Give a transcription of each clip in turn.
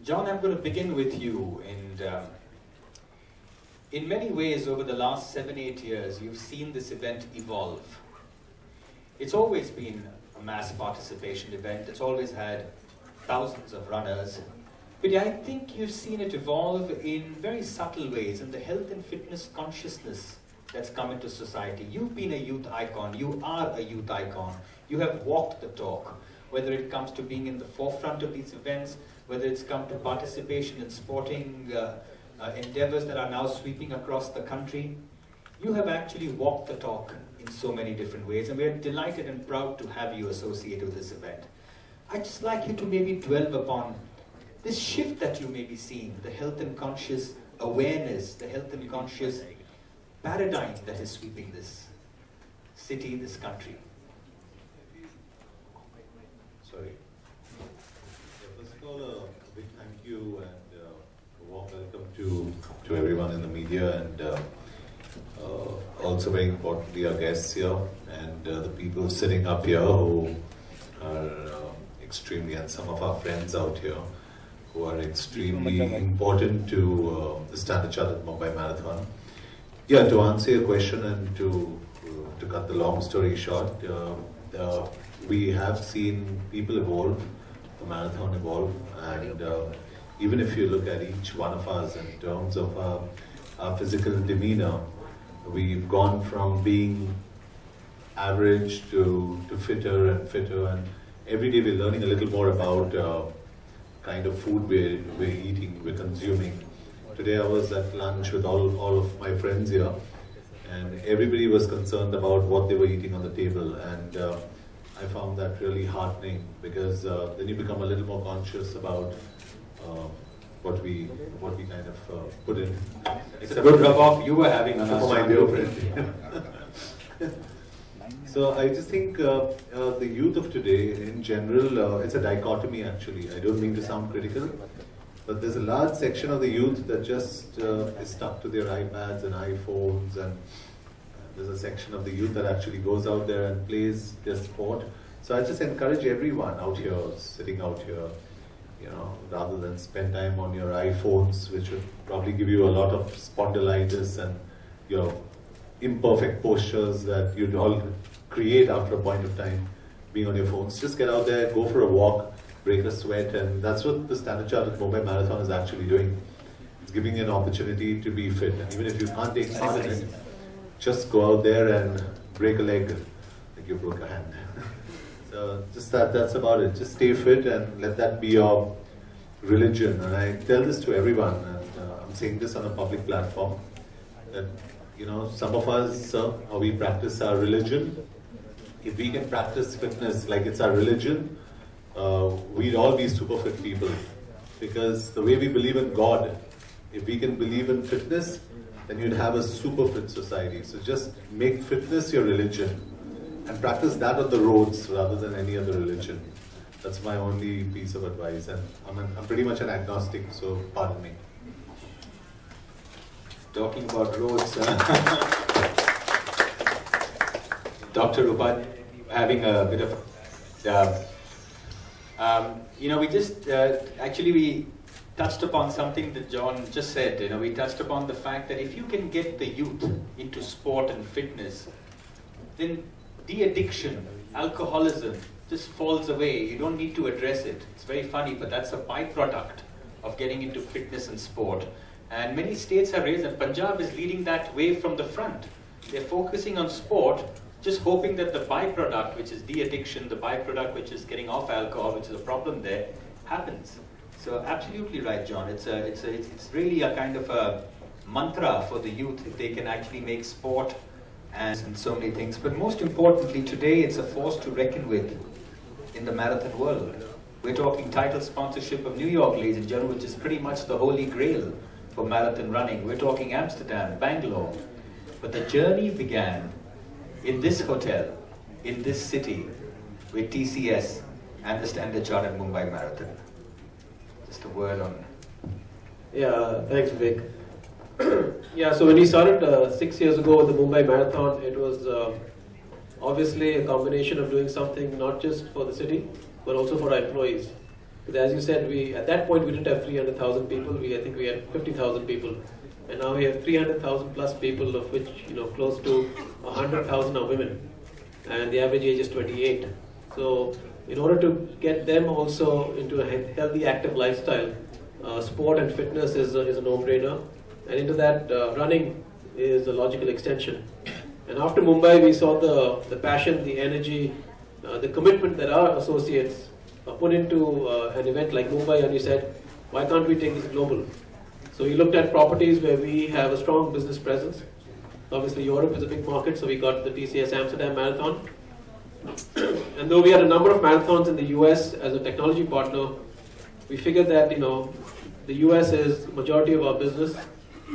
John, I'm going to begin with you. And in many ways, over the last 7-8 years, you've seen this event evolve. It's always been a mass participation event. It's always had thousands of runners. But I think you've seen it evolve in very subtle ways in the health and fitness consciousness that's come into society. You've been a youth icon. You are a youth icon. You have walked the talk, whether it comes to being in the forefront of these events, whether it's come to participation in sporting endeavors that are now sweeping across the country. You have actually walked the talk in so many different ways, and we're delighted and proud to have you associated with this event. I'd just like you to maybe dwell upon this shift that you may be seeing, the health and conscious awareness, the health and conscious paradigm that is sweeping this city, this country. Sorry. First of all, a big thank you and a warm welcome to everyone in the media, and also very importantly our guests here and the people sitting up here who are extremely, and some of our friends out here who are extremely important to the Standard Chartered Mumbai Marathon. Yeah, to answer your question and to cut the long story short, we have seen people evolve, the marathon evolve, and even if you look at each one of us in terms of our physical demeanor, we've gone from being average to fitter and fitter, and every day we're learning a little more about kind of food we're eating, we're consuming. Today I was at lunch with all of my friends here, and everybody was concerned about what they were eating on the table, and I found that really heartening, because then you become a little more conscious about what we kind of put in. It's a good rub-off you were having on us. My dear friend. So I just think the youth of today, in general, it's a dichotomy actually. I don't mean to sound critical, but there's a large section of the youth that just is stuck to their iPads and iPhones, and there's a section of the youth that actually goes out there and plays their sport. So I just encourage everyone out here, sitting out here, you know, rather than spend time on your iPhones, which would probably give you a lot of spondylitis and your imperfect postures that you'd all create after a point of time being on your phones. Just get out there, go for a walk, break a sweat, and that's what the Standard Chartered Mumbai Marathon is actually doing. It's giving you an opportunity to be fit, and even if you can't take part in it, just go out there and break a leg like you broke a hand. So just that's about it. Just stay fit and let that be your religion. And I tell this to everyone, and I'm saying this on a public platform, that, you know, some of us, how we practice our religion, if we can practice fitness like it's our religion, we'd all be super fit people. Because the way we believe in God, if we can believe in fitness, then you'd have a super fit society. So just make fitness your religion and practice that on the roads rather than any other religion. That's my only piece of advice, and I'm pretty much an agnostic, so pardon me. Talking about roads, Dr. Rupat, having a bit of, you know, we just, actually we touched upon something that John just said. You know, we touched upon the fact that if you can get the youth into sport and fitness, then de-addiction, alcoholism just falls away. You don't need to address it. It's very funny, but that's a byproduct of getting into fitness and sport. And many states have raised, and Punjab is leading that way from the front. They're focusing on sport, just hoping that the byproduct, which is de-addiction, the byproduct which is getting off alcohol, which is a problem there, happens. So absolutely right, John. It's really a kind of a mantra for the youth if they can actually make sport and so many things. But most importantly, today it's a force to reckon with in the marathon world. We're talking title sponsorship of New York, ladies and gentlemen, which is pretty much the holy grail for marathon running. We're talking Amsterdam, Bangalore. But the journey began in this hotel, in this city, with TCS and the Standard Chartered Mumbai Marathon. Just a word on... Yeah, thanks, Vivek. Yeah, so when we started 6 years ago with the Mumbai Marathon, it was obviously a combination of doing something not just for the city, but also for our employees. Because as you said, at that point we didn't have 300,000 people. I think we had 50,000 people, and now we have 300,000 plus people, of which close to 100,000 are women, and the average age is 28. So in order to get them also into a healthy, active lifestyle, sport and fitness is a no-brainer, and into that running is a logical extension. And after Mumbai, we saw the passion, the energy, the commitment that our associates put into an event like Mumbai, and we said, why can't we take this global? So we looked at properties where we have a strong business presence. Obviously Europe is a big market, so we got the TCS Amsterdam Marathon. And though we had a number of marathons in the US as a technology partner, we figured that the US is the majority of our business,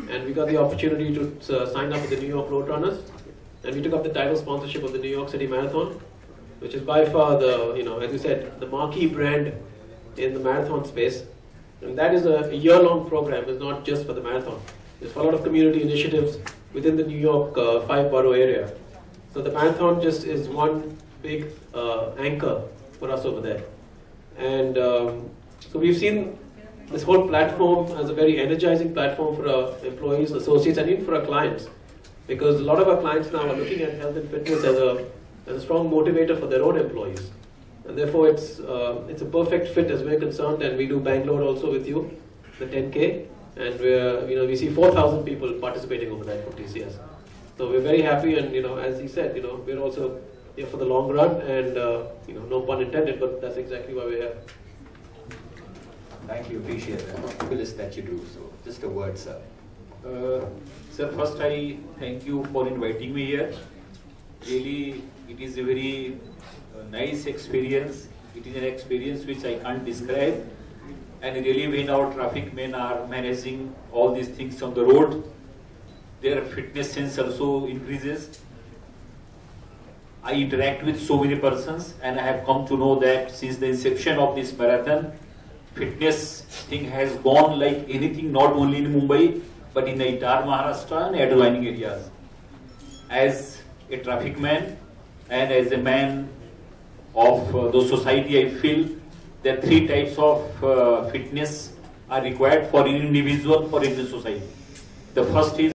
and we got the opportunity to sign up with the New York Roadrunners, and we took up the title sponsorship of the New York City Marathon, which is by far the, as you said, the marquee brand in the marathon space. And that is a year-long program. It's not just for the marathon. It's for a lot of community initiatives within the New York 5-borough area. So the marathon just is one big anchor for us over there. And so we've seen this whole platform as a very energizing platform for our employees, associates, and even for our clients. Because a lot of our clients now are looking at health and fitness as a strong motivator for their own employees. And therefore it's a perfect fit as we're concerned, and we do Bangalore also with you, the 10K, and we see 4,000 people participating over there from TCS. So we're very happy, and as he said, we're also here for the long run, and no pun intended, but that's exactly why we're here. Thank you, appreciate that. Fabulous that you do. So just a word, sir. Sir, first I thank you for inviting me here. Really, it is a very nice experience. It is an experience which I can't describe. And really, when our traffic men are managing all these things on the road, their fitness sense also increases. I interact with so many persons, and I have come to know that since the inception of this marathon, fitness thing has gone like anything, not only in Mumbai, but in the entire Maharashtra and adjoining areas. As a traffic man and as a man of the society, I feel that 3 types of fitness are required for an individual, for any society. The first is